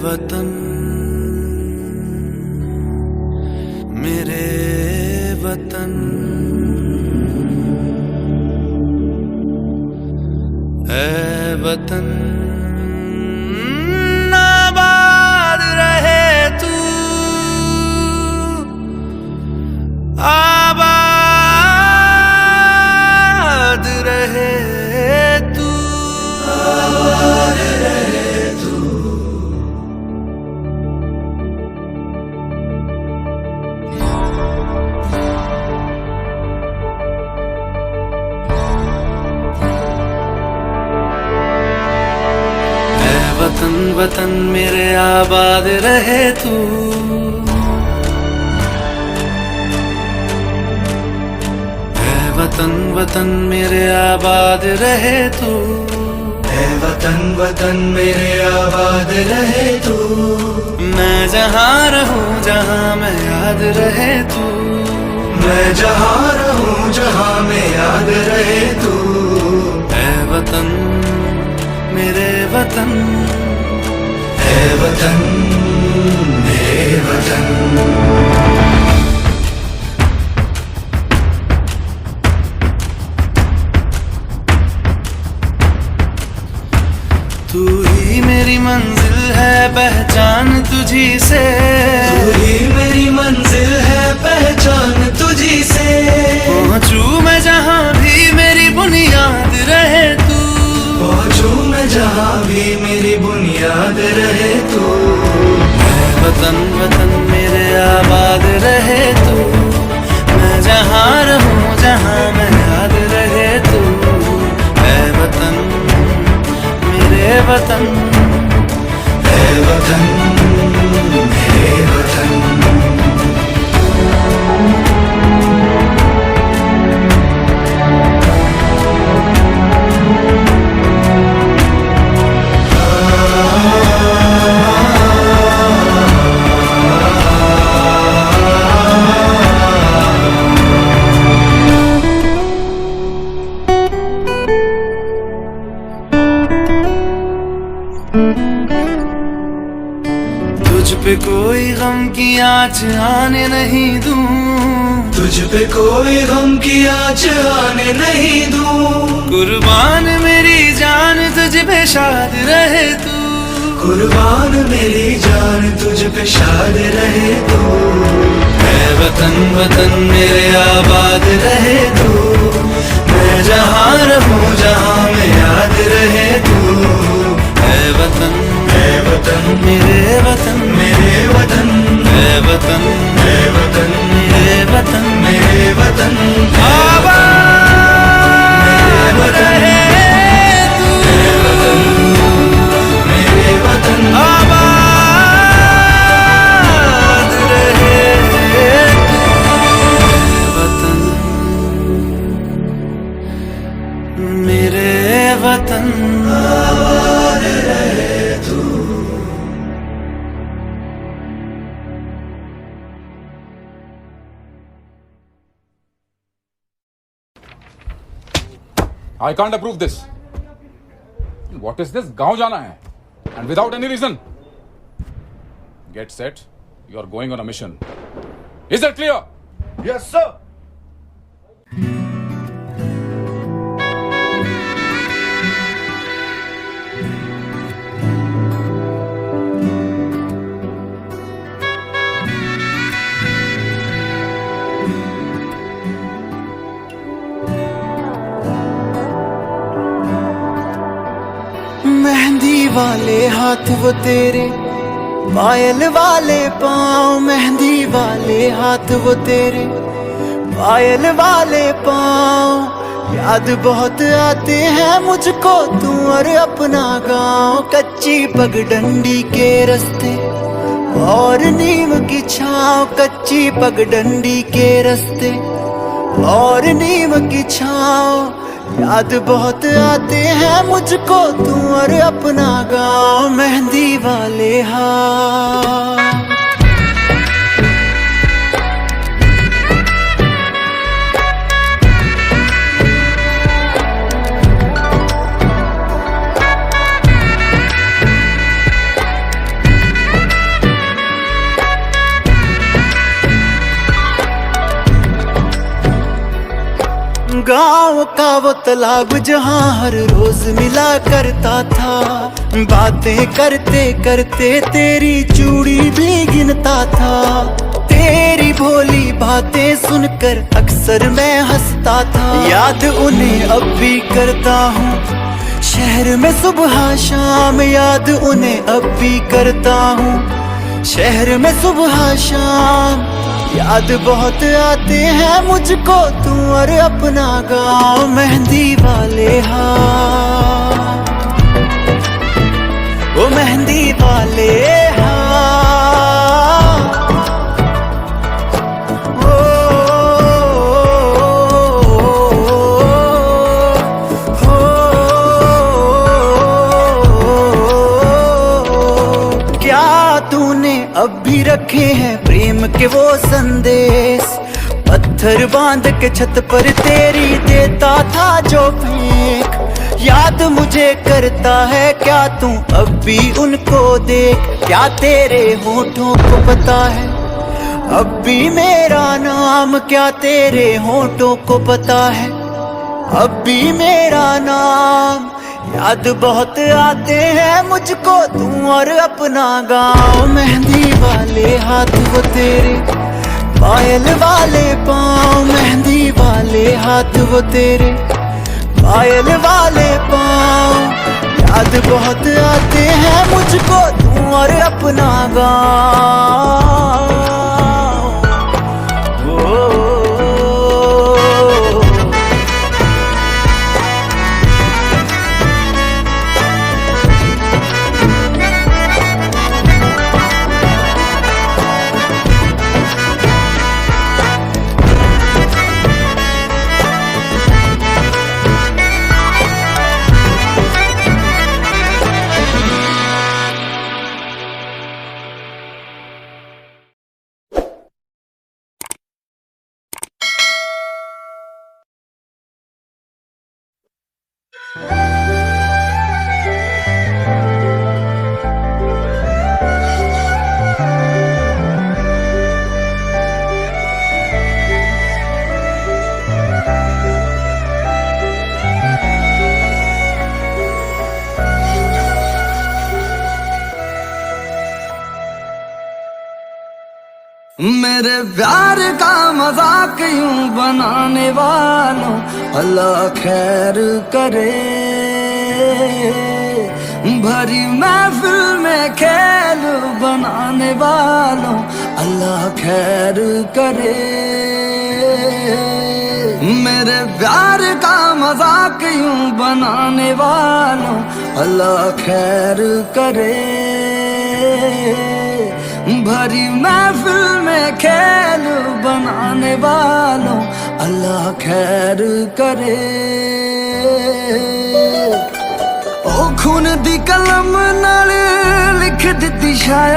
वतन मेरे वतन, ऐ वतन आबाद रहे तू, आबाद रहे तू, आबाद रहे तू। वतन वतन मेरे आबाद रहे तू, ऐ वतन वतन मेरे आबाद रहे तू, ऐ वतन वतन मेरे आबाद रहे तू। मैं जहाँ रहूं जहाँ मैं याद रहे तू, मैं जहाँ रहूं जहाँ मैं याद रहे तू। ऐ वतन मेरे वतन, ऐ वतन मेरे वतन। तू ही मेरी मंजिल है पहचान तुझी से, तू ही मेरी मंजिल है पहचान तुझी से। पहुँचूं मैं जहाँ भी मेरी बुनियाद रहे तू, पहुँचूं मैं जहाँ भी मेरी बुनियाद रहे तू। ऐ वतन वतन मेरे आबाद रहे तू, मैं जहाँ रहूं जहाँ मैं याद रहे तू। ऐ वतन मेरे वतन, ऐ वतन मेरे वतन। तुझ पे कोई गम की आँच आने नहीं दूं, तुझ पे कोई गम की आँच आने नहीं दूं। कुर्बान मेरी जान तुझ पे शाद रहे तू, कुर्बान मेरी जान तुझ पे शाद रहे तू। ऐ वतन वतन मेरे आबाद रहे तू, मैं जहाँ रहूं जहाँ मैं याद रहे तू। ऐ वतन मेरे वतन, मेरे वतन, ऐ वतन मेरे वतन, मेरे वतन, मेरे वतन। आबाद रहे तू, मेरे वतन, आबाद रहे तू। वतन मेरे वतन, आबाद रहे तू। I can't approve this. What is this? गांव जाना है and without any reason. Get set. You are going on a mission. Is that clear? Yes, sir. Mehndi वाले हाथ वो तेरे, पायल वाले पाँव। मेहंदी वाले हाथ वो तेरे, पायल वाले पाँव। याद बहुत आते हैं मुझको तू और अपना गाँव। कच्ची पगडंडी के रास्ते और नीम की छाँव, कच्ची पगडंडी के रास्ते और नीम की छाँव। याद बहुत आते हैं मुझको तू और अपना गाँव। मेहंदी वाले हाथ, गाँव का वो तालाब जहाँ हर रोज मिला करता था, बातें करते करते तेरी चूड़ी भी गिनता था। तेरी भोली बातें सुनकर अक्सर मैं हंसता था, याद उन्हें अब भी करता हूँ शहर में सुबह शाम, याद उन्हें अब भी करता हूँ शहर में सुबह शाम। याद बहुत आते हैं मुझको तू और अपना गाँव मेहंदी वाले हाथ, वो मेहंदी वाले अब भी रखे हैं प्रेम के वो संदेश, पत्थर बांध के छत पर तेरी देता था जो फेंक। याद मुझे करता है क्या तू अब भी उनको देख, क्या तेरे होठों को पता है अब भी मेरा नाम, क्या तेरे होठों को पता है अब भी मेरा नाम। याद बहुत आते हैं मुझको तू और अपना गाँव, मेहंदी वाले हाथ वो तेरे, पायल वाले पाँव, मेहंदी वाले हाथ वो तेरे, पायल वाले पाँव। याद बहुत आते हैं मुझको तू और अपना गाँव। मेरे प्यार का मजाक यूं बनाने वालों अल्लाह खैर करे, भरी महफिल में खेल बनाने वालों अल्लाह खैर करे। मेरे प्यार का मजाक यूं बनाने वालों अल्लाह खैर करे, भरी महफिल में खेल बनाने वालों अल्लाह खैर करे। ओ खून दी कलम नाल लिख दित्ती शायद